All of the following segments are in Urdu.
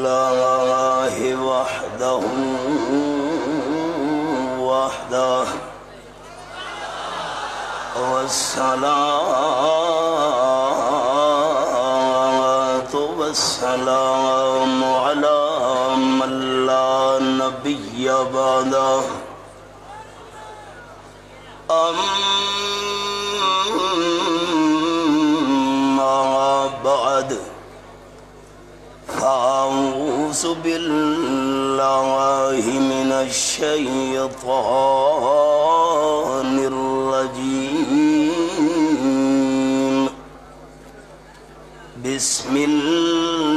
لله وحده والصلاة والسلام على من لا نبي بعده أما بعد فأعوذ بالله من الشيطان الرجيم بسم الله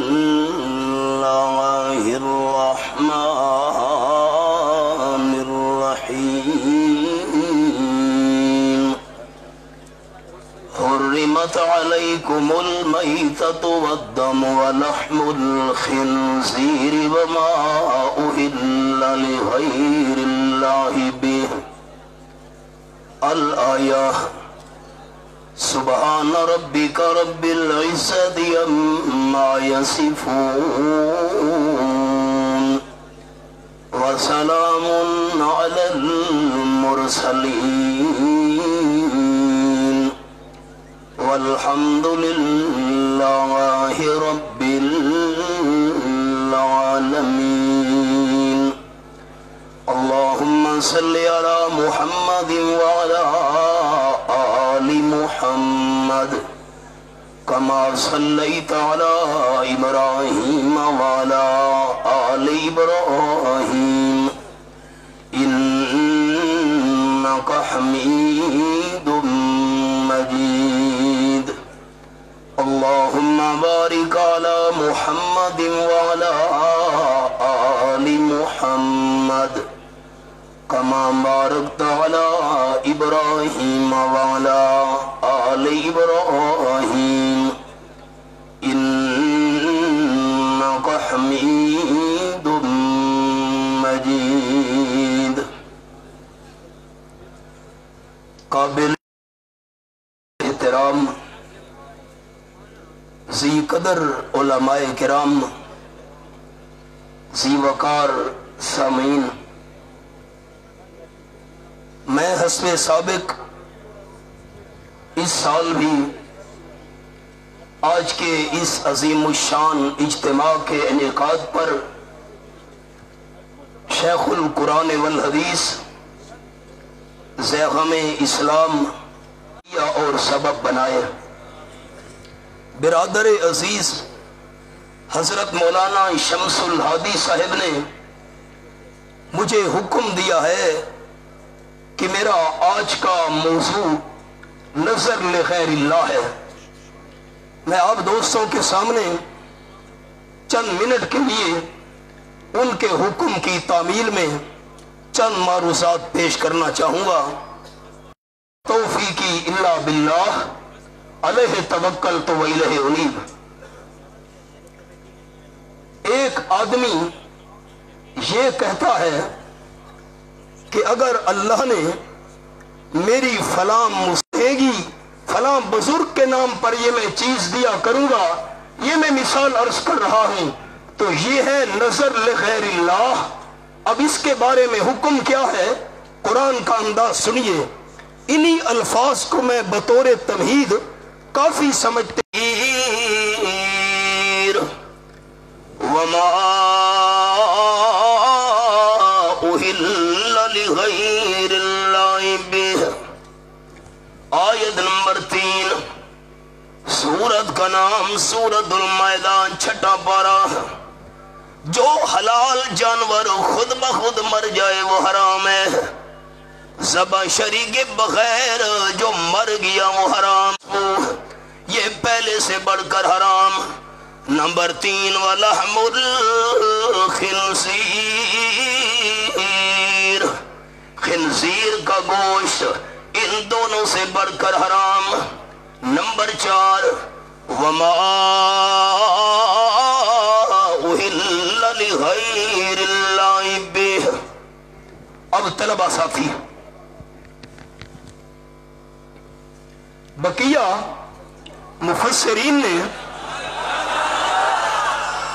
الرحمن الرحيم حرمت عليكم الميتة والدم ولحم الخنزير وما أهل لغير الله به الآية سبحان ربك رب العزة عما يصفون وسلام على المرسلين والحمد لله رب العالمين اللهم صل على محمد وعلى آل محمد كما صليت على إبراهيم وعلى آل إبراهيم إنك حميد مجيد اللهم بارك على محمد وعلى آل محمد كما باركت على إبراهيم وعلى آل إبراهيم إنك حميد مجيد قابل احترام ذی قدر علماء کرام ذی وقار سامعین، میں حسب سابق اس سال بھی آج کے اس عظیم الشان اجتماع کے انعقاد پر شیخ القرآن والحدیث زیغم اسلام اور سبب بنائے۔ برادر عزیز حضرت مولانا شمس الہادی صاحب نے مجھے حکم دیا ہے کہ میرا آج کا موضوع نظر لغیر اللہ ہے۔ میں آپ دوستوں کے سامنے چند منٹ کے لیے ان کے حکم کی تعمیل میں چند معروضات پیش کرنا چاہوں گا۔ توفیقی الا باللہ علیہ توکلت و الیہ انیب۔ ایک آدمی یہ کہتا ہے کہ اگر اللہ نے میری فلاں مستحقی فلاں بزرگ کے نام پر یہ میں چیز دیا کروں گا، یہ میں مثال عرض کر رہا ہوں، تو یہ ہے نظر لغیر اللہ۔ اب اس کے بارے میں حکم کیا ہے، قرآن کا انداز سنیے۔ انہی الفاظ کو میں بطور تمہید کافی سمجھتے وما اہل لغیر اللہ بہ، آیت نمبر 3، سورت کا نام سورت المائدہ، چھٹا پارہ۔ جو حلال جانور خود بخود مر جائے وہ حرام ہے، ذبح شرع کے بغیر جو مر گیا وہ حرام، یہ پہلے سے بڑھ کر حرام۔ نمبر 3، وَلَحْمُ الْخِنْزِيرِ، خنزیر کا گوشت ان دونوں سے بڑھ کر حرام۔ نمبر 4، وَمَا أُهِلَّ لِغَيْرِ اللَّهِ بِهِ۔ اب طلبہ ساتھی، بقیہ مفسرین نے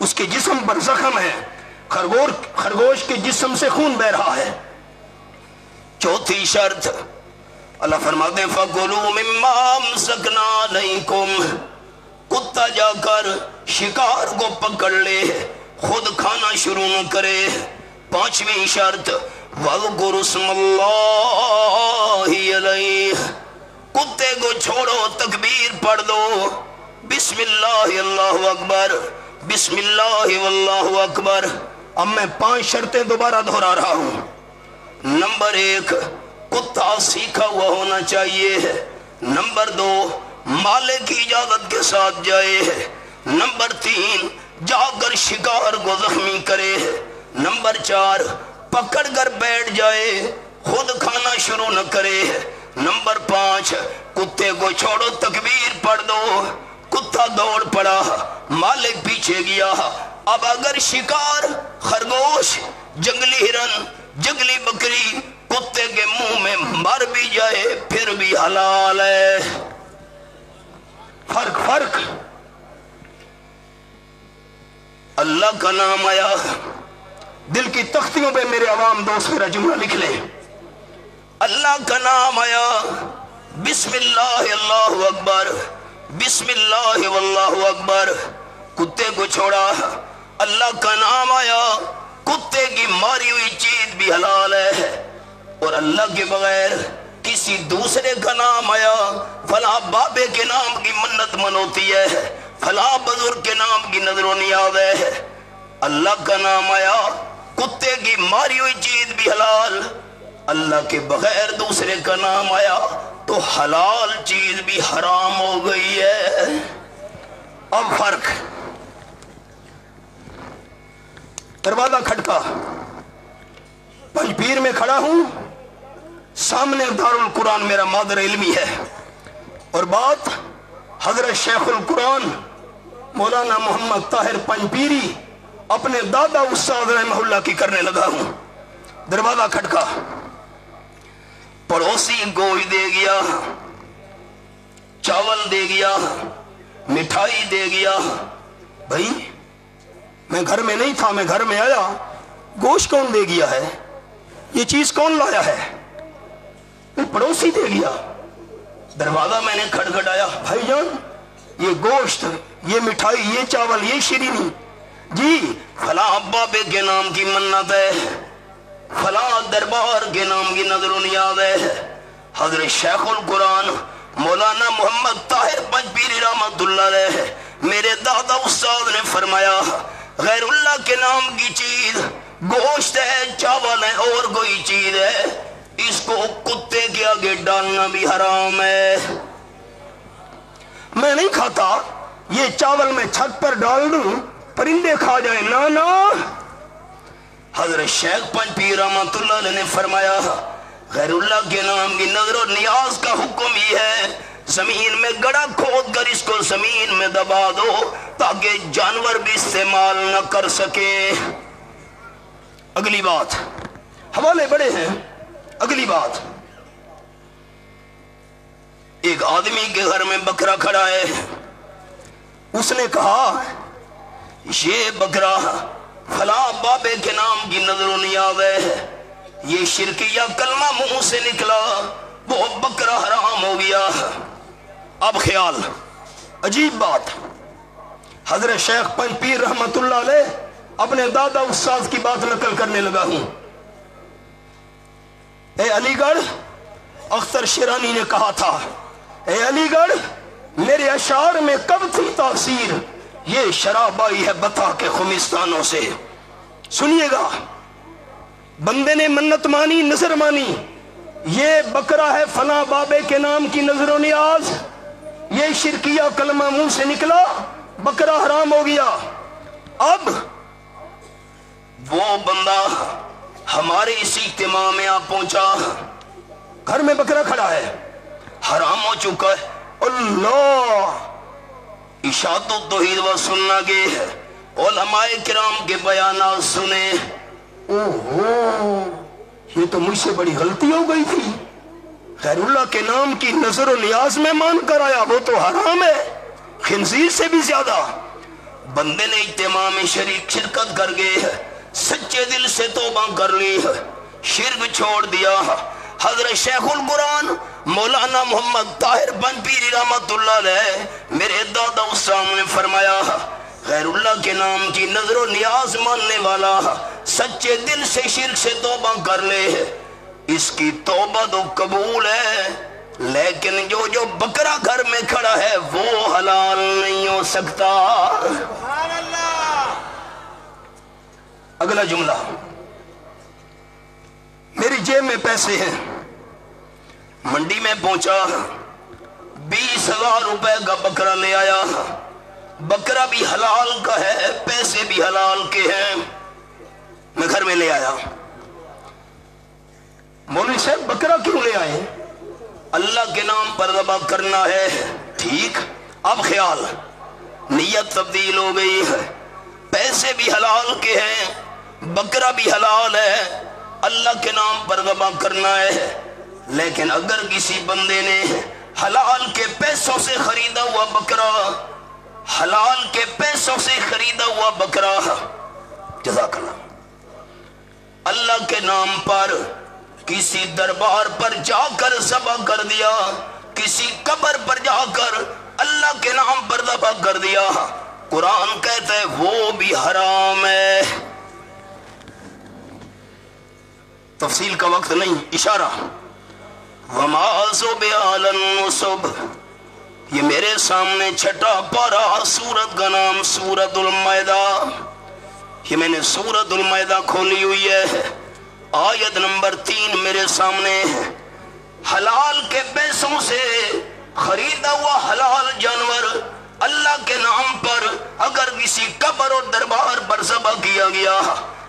اس کے جسم پر زخم ہے، خرگوش کے جسم سے خون بہ رہا ہے۔ چوتھی شرط اللہ فرماتے ہیں فَكُلُوا مِمَّا أَمْسَكْنَا عَلَيْكُمْ، کتا جا کر شکار کو پکڑ لے، خود کھانا شروع نہ کرے۔ پانچویں شرط وَاذْكُرُوا اسْمَ اللَّهِ عَلَيْهِ، کتے کو چھوڑو، تکبیر پڑھ دو، بسم اللہ اللہ اکبر، بسم اللہ واللہ اکبر۔ اب میں 5 شرطیں دوبارہ دہرا رہا ہوں۔ نمبر 1 کتا سیکھا ہوا ہونا چاہیے۔ نمبر 2 مالک کی اجازت کے ساتھ جائے۔ نمبر 3 جا کر شکار کو زخمی کرے۔ نمبر 4 پکڑ کر بیٹھ جائے، خود کھانا شروع نہ کرے۔ نمبر 5 کتے کو چھوڑو، تکبیر پڑھ دو۔ کتا دوڑ پڑا، مالک پیچھے گیا۔ اب اگر شکار خرگوش، جنگلی ہرن، جنگلی بکری کتے کے منہ میں مر بھی جائے پھر بھی حلال ہے۔ فرق اللہ کا نام آیا، دل کی تختیوں پہ میرے عوام دوست میرا جملہ لکھ لیں۔ اللہ کا نام آیا، بسم اللہ اللہ اکبر، بسم اللہ واللہ اکبر، کتے کو چھوڑا، اللہ کا نام آیا، کتے کی ماری ہوئی چیز بھی حلال ہے۔ اور اللہ کے بغیر کسی دوسرے کا نام آیا، فلاں بابے کے نام کی منت منوتی ہے، فلاں بزرگ کے نام کی نظر و نیاز ہے۔ اللہ کا نام آیا، کتے کی ماری ہوئی چیز بھی حلال۔ اللہ کے بغیر دوسرے کا نام آیا تو حلال چیز بھی حرام ہو گئی ہے۔ اب فرق، دروازہ کھٹکا، پنجپیر میں کھڑا ہوں، سامنے دارالقرآن میرا مادر علمی ہے، اور بات حضرت شیخ القرآن مولانا محمد طاہر پنجپیری اپنے دادا استاد رحمہ اللہ کی کرنے لگا ہوں۔ دروازہ کھٹکا، پڑوسی گوشت دے گیا، چاول دے گیا، مٹھائی دے گیا۔ بھائی میں گھر میں نہیں تھا، میں گھر میں آیا، گوشت کون دے گیا ہے؟ یہ چیز کون لایا ہے؟ پڑوسی دے گیا۔ دروازہ میں نے کھٹکھٹایا، بھائی جان یہ گوشت، یہ مٹھائی، یہ چاول، یہ شیرینی، جی فلاں بابے کے نام کی منت ہے، فلاں دربار کے نام کی نظر و نیاز ہے۔ حضرت شیخ القرآن مولانا محمد طاہر پنجپیری رحمت اللہ علیہ میرے دادا استاد نے فرمایا غیر اللہ کے نام کی چیز گوشت ہے، چاول ہے اور کوئی چیز ہے، اس کو کتے کے آگے ڈالنا بھی حرام ہے۔ میں نہیں کھاتا، یہ چاول میں چھت پر ڈال دوں پرندے کھا جائیں، نا۔ حضرت شیخ پنجپیر رحمت اللہ علیہ نے فرمایا غیر اللہ کے نام کی نظر و نیاز کا حکم ہی ہے زمین میں گڑا کھود کر اس کو زمین میں دبا دو تاکہ جانور بھی استعمال نہ کر سکے۔ اگلی بات، حوالے بڑے ہیں۔ اگلی بات، ایک آدمی کے گھر میں بکرا کھڑا ہے، اس نے کہا یہ بکرا فلاں بابے کے نام کی نظر و نیاز ہے، یہ شرکیہ کلمہ منہ سے نکلا، وہ بکرا حرام ہو گیا۔ اب خیال، عجیب بات، حضرت شیخ پنجپیر رحمت اللہ علیہ اپنے دادا استاد کی بات نقل کرنے لگا ہوں۔ اے علی گڑھ، اختر شیرانی نے کہا تھا، اے علی گڑھ میرے اشعار میں کب تھی تاثیر، یہ شراب آئی ہے بتا کے خمستانوں سے۔ سنیے گا، بندے نے منت مانی، نظر مانی، یہ بکرا ہے فلاں بابے کے نام کی نظر و نیاز، یہ شرکیہ کلمہ منہ سے نکلا، بکرا حرام ہو گیا۔ اب وہ بندہ ہمارے اس اجتماع میں آ پہنچا، گھر میں بکرا کھڑا ہے، حرام ہو چکا ہے۔ اللہ، اشاعت التوحید و سننا کے علماء کرام کے بیانات سنے۔ اوہو، یہ تو مجھ سے بڑی غلطی ہو گئی تھی، غیر اللہ کے نام کی نظر و نیاز میں مان کر آیا، وہ تو حرام ہے، خنزیر سے بھی زیادہ۔ بندے نے اجتماع میں شرکت کر کے سچے دل سے توبہ کر لی، شرک چھوڑ دیا، حضرت شیخ القرآن مولانا محمد طاہر بنپیری رحمت اللہ علیہ میرے دادا استاد نے فرمایا غیر اللہ کے نام کی نظر و نیاز ماننے والا سچے دل سے شرک سے توبہ کر لے، اس کی توبہ تو قبول ہے، لیکن جو بکرا گھر میں کھڑا ہے وہ حلال نہیں ہو سکتا۔ سبحان اللہ۔ اگلا جملہ، میری جیب میں پیسے ہیں، منڈی میں پہنچا 20,000 روپے کا بکرا لے آیا، بکرا بھی حلال کا ہے، پیسے بھی حلال کے ہیں، میں گھر میں لے آیا۔ مولوی صاحب بکرا کیوں لے آئے؟ اللہ کے نام پر ذبح کرنا ہے، ٹھیک، اب خیال نیت تبدیل ہو گئی ہے، پیسے بھی حلال کے ہیں، بکرا بھی حلال ہے، اللہ کے نام پر ذبح کرنا ہے، لیکن اگر کسی بندے نے حلال کے پیسوں سے خریدا ہوا بکرا، حلال کے پیسوں سے خریدا ہوا بکرا، جزاک اللہ، اللہ کے نام پر کسی دربار پر جا کر ذبح کر دیا، کسی قبر پر جا کر اللہ کے نام پر ذبح کر دیا، قرآن کہتا ہے وہ بھی حرام ہے۔ تفصیل کا وقت نہیں، اشارہ، وما ذبح علی النصب، یہ میرے سامنے چھٹا پارا، سورت کا نام سورت المائدہ، یہ میں نے سورت المائدہ کھولی ہوئی ہے، آیت نمبر 3 میرے سامنے ہے۔ حلال کے پیسوں سے خریدا ہوا حلال جانور اللہ کے نام پر اگر کسی قبر اور دربار پر ذبح کیا گیا،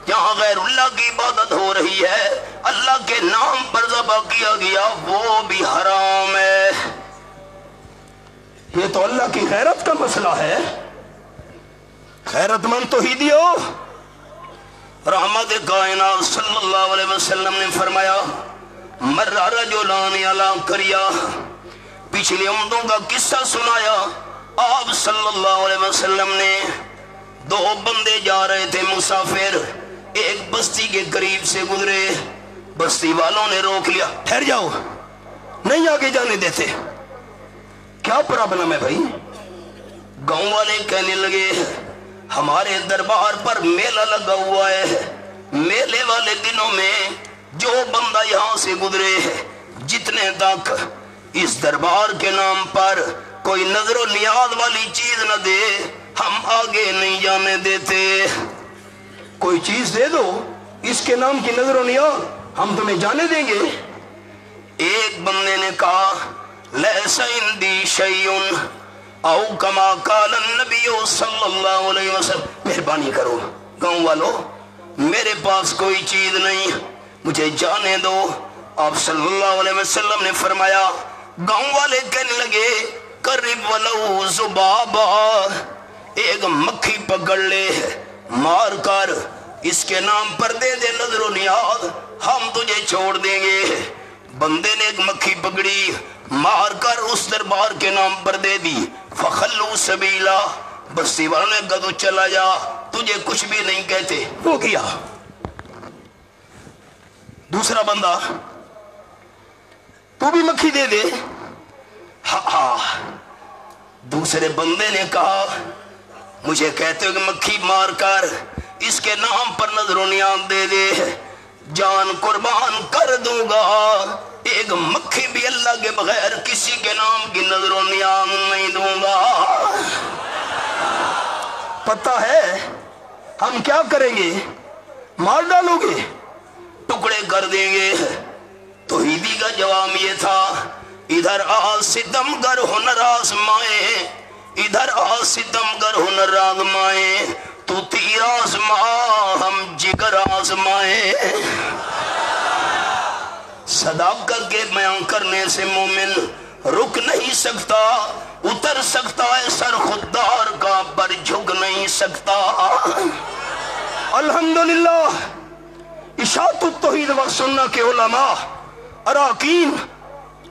جہاں غیر اللہ کی عبادت ہو رہی ہے، اللہ کے نام پر ذبح کیا گیا، وہ بھی حرام ہے۔ یہ تو اللہ کی غیرت کا مسئلہ ہے، غیرت مند توحیدیو۔ رحمت کائنات صلی اللہ علیہ وسلم نے فرمایا مر رجلان علی قریہ، پچھلی امتوں کا قصہ سنایا، آپ صلی اللہ علیہ وسلم نے 2 بندے جا رہے تھے مسافر، ایک بستی کے قریب سے گزرے، بستی والوں نے روک لیا، ٹھہر جاؤ، نہیں آگے جانے دیتے، کیا پرابلم ہے بھائی؟ گاؤں والے کہنے لگے ہمارے دربار پر میلہ لگا ہوا ہے، میلے والے دنوں میں جو بندہ یہاں سے گزرے جتنے تک اس دربار کے نام پر کوئی نظر و نیاز والی چیز نہ دے ہم آگے نہیں جانے دیتے۔ کوئی چیز دے دو اس کے نام کی نظر و نیاز، ہم تمہیں جانے دیں گے۔ ایک بندے نے کہا لیس عندی شیئن او کما قال النبی صلی اللہ علیہ وسلم، مہربانی کرو گاؤں والو، میرے پاس کوئی چیز نہیں، مجھے جانے دو۔ آپ صلی اللہ علیہ وسلم نے فرمایا، گاؤں والے کہنے لگے قرب ولو ذبابا، ایک مکھی پکڑ لے، مار کر اس کے نام پر دے دے نظر و نیاز، ہم تجھے چھوڑ دیں گے۔ بندے نے ایک مکھی پکڑی، مار کر اس دربار کے نام پر دے دی، فخلو سبیلا، بستی والوں نے کہا تو چلا جا، تجھے کچھ بھی نہیں کہتے، وہ کیا۔ دوسرا بندہ، تو بھی مکھی دے دے۔ ہاں، دوسرے بندے نے کہا مجھے کہتے ہو کہ مکھی مار کر اس کے نام پر نظر و نیاز دے دے، جان قربان کر دوں گا، ایک مکھی بھی اللہ کے بغیر کسی کے نام کی نظر و نیاز نہیں دوں گا۔ پتہ ہے ہم کیا کریں گے؟ مار ڈالو گے؟ ٹکڑے کر دیں گے۔ توحیدی کا جواب یہ تھا ادھر آ ستم گر ہنر آزمائے، ادھر آ ستم گر ہنر آزمائے، تو تیر آزما ہم جگر آزمائے۔ صداقت کے بیان کرنے سے مومن رک نہیں سکتا، اتر سکتا ہے سر خوددار کا پر جھک نہیں سکتا۔ الحمدللہ اشاعت التوحید و سنہ کے علماء، اراکین،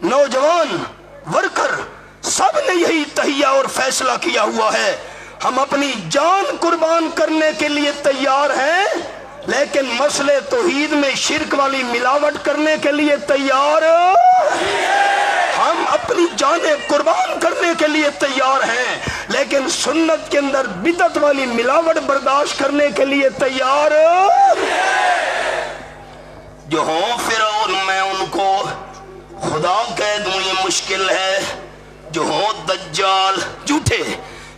نوجوان، ورکر، سب نے یہی تہیہ اور فیصلہ کیا ہوا ہے، ہم اپنی جان قربان کرنے کے لیے تیار ہیں، لیکن مسئلے توحید میں شرک والی ملاوٹ کرنے کے لیے تیار، ہم اپنی جانیں قربان کرنے کے لیے تیار ہیں، لیکن سنت کے اندر بدعت والی ملاوٹ برداشت کرنے کے لیے تیار۔ جو ہوں فرعون میں ان کو خدا کہہ دوں یہ مشکل ہے، جو ہوں دجال جھوٹے،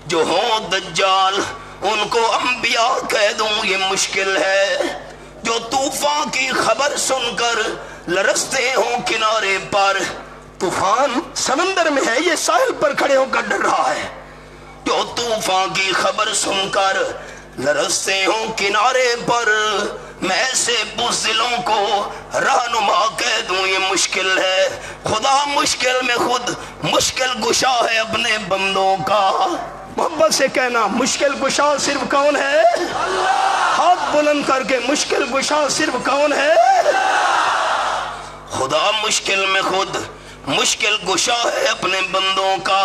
جو ہوں دجال ان کو انبیاء کہہ دوں یہ مشکل ہے، جو طوفان کی خبر سن کر لرزتے ہوں کنارے پر، طوفان سمندر میں ہے، یہ ساحل پر کھڑے ہو کر ڈر رہا ہے، جو طوفان کی خبر سن کر لرزتے ہوں کنارے پر، میں ایسے بزدلوں کو رہنما کہہ دوں یہ مشکل ہے۔ خدا مشکل میں خود مشکل گشا ہے اپنے بندوں کا۔ محبت سے کہنا مشکل گشا صرف کون ہے؟ ہاتھ بلند کر کے مشکل گشا صرف کون ہے؟ خدا مشکل میں خود مشکل گشا ہے اپنے بندوں کا۔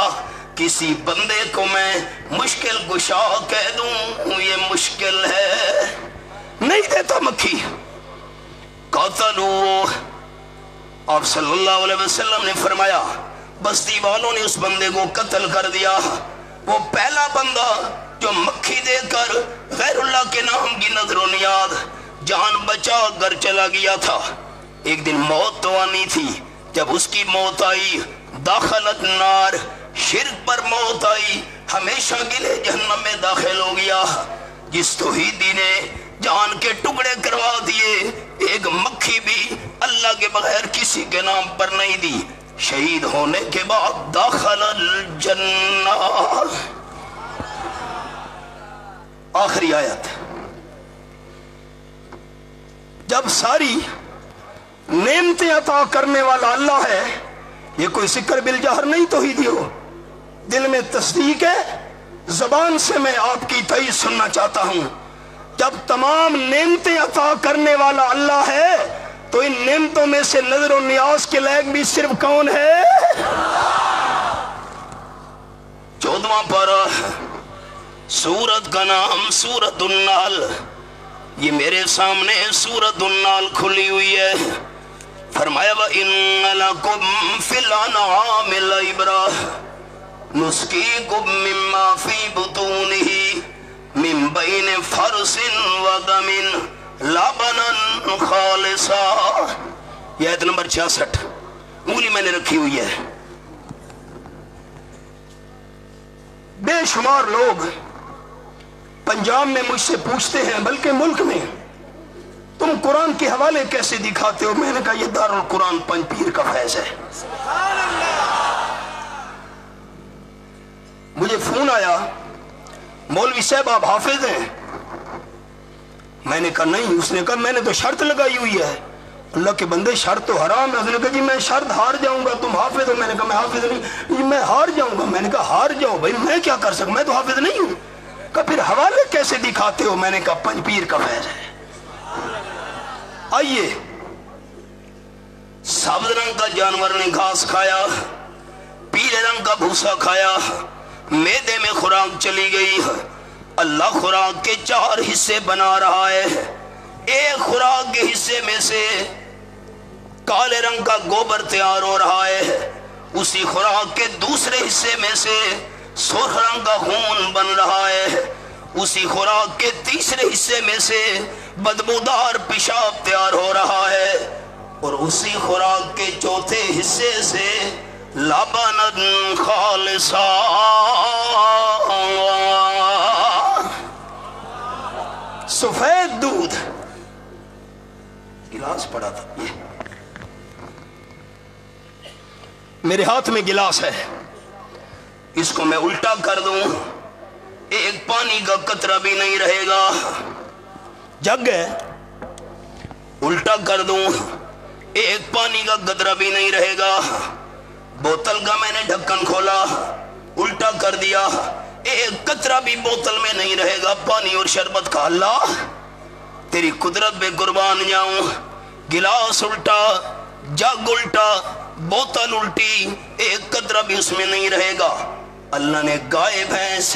کسی بندے کو میں مشکل گشا کہہ دوں یہ مشکل ہے۔ نہیں دیتا مکھی۔ قاتلو، آپ صلی اللہ علیہ وسلم نے فرمایا بستی والوں نے اس بندے کو قتل کر دیا، وہ پہلا بندہ جو مکھی دے کر غیر اللہ کے نام کی نظر و نیاد جان بچا گھر چلا گیا تھا۔ ایک دن موت تو آنی تھی، جب اس کی موت آئی داخلت نار، شرک پر موت آئی، ہمیشہ کے لیے جہنم میں داخل ہو گیا۔ جس توحیدی نے جان کے ٹکڑے کروا دیے، ایک مکھی بھی اللہ کے بغیر کسی کے نام پر نہیں دی، شہید ہونے کے بعد داخل الجنہ۔ آخری آیت، جب ساری نعمتیں عطا کرنے والا اللہ ہے، یہ کوئی ذکر بالجہر نہیں توحیدی ہو، دل میں تصدیق ہے، زبان سے میں آپ کی تائید سننا چاہتا ہوں۔ جب تمام نعمتیں عطا کرنے والا اللہ ہے تو ان نعمتوں میں سے نظر و نیاز کے لائق بھی صرف کون ہے؟ 14واں پارہ، سورت کا نام سورت النحل۔ یہ میرے سامنے سورت النحل کھلی ہوئی ہے۔ فرمایا وَإِنَّ لَكُمْ فِي الْأَنْعَامِ لَعِبْرَةً نُسْقِيكُم مِّمَّا فِي بُطُونِهِ من بین فرس و دم لبنا خالصا۔ یہ آیت نمبر 66 انگلی میں نے رکھی ہوئی ہے۔ بے شمار لوگ پنجاب میں مجھ سے پوچھتے ہیں، بلکہ ملک میں، تم قرآن کے حوالے کیسے دکھاتے ہو؟ میں نے کہا یہ دارالقرآن پنج پیر کا فیض ہے۔ مجھے فون آیا، مولوی صاحب آپ حافظ ہیں؟ میں نے کہا نہیں۔ اس نے کہا میں نے تو شرط لگائی ہوئی ہے۔ اللہ کے بندے شرط تو حرام ہے۔ اس نے کہا جی میں شرط ہار جاؤں گا، تم حافظ ہو؟ میں نے کہا میں حافظ نہیں۔ جی میں ہار جاؤں گا۔ میں نے کہا ہار جاؤ بھائی، میں کیا کر سکتا، میں تو حافظ نہیں ہوں۔ کہا پھر حوالے کیسے دکھاتے ہو؟ میں نے کہا پنج پیر کا فیض ہے۔ آئیے، سبز رنگ کا جانور نے گھاس کھایا، پیلے رنگ کا بھوسا کھایا، معدے میں خوراک چلی گئی۔ اللہ خوراک کے 4 حصے بنا رہا ہے۔ ایک خوراک کے حصے میں سے کالے رنگ کا گوبر تیار ہو رہا ہے، اسی خوراک کے دوسرے حصے میں سے سرخ رنگ کا خون بن رہا ہے، اسی خوراک کے تیسرے حصے میں سے بدبودار پیشاب تیار ہو رہا ہے، اور اسی خوراک کے چوتھے حصے سے لبناً خالصا، سفید دودھ۔ گلاس پڑا تھا، یہ میرے ہاتھ میں گلاس ہے، اس کو میں الٹا کر دوں ایک پانی کا قطرہ بھی نہیں رہے گا۔ جگ ہے، الٹا کر دوں ایک پانی کا قطرہ بھی نہیں رہے گا۔ بوتل کا میں نے ڈھکن کھولا، الٹا کر دیا، ایک قطرہ بھی بوتل میں نہیں رہے گا پانی اور شربت کا۔ اللہ تیری قدرت پہ قربان جاؤں، گلاس الٹا، جگ الٹا، بوتل الٹی، ایک قطرہ بھی اس میں نہیں رہے گا۔ اللہ نے گائے بھینس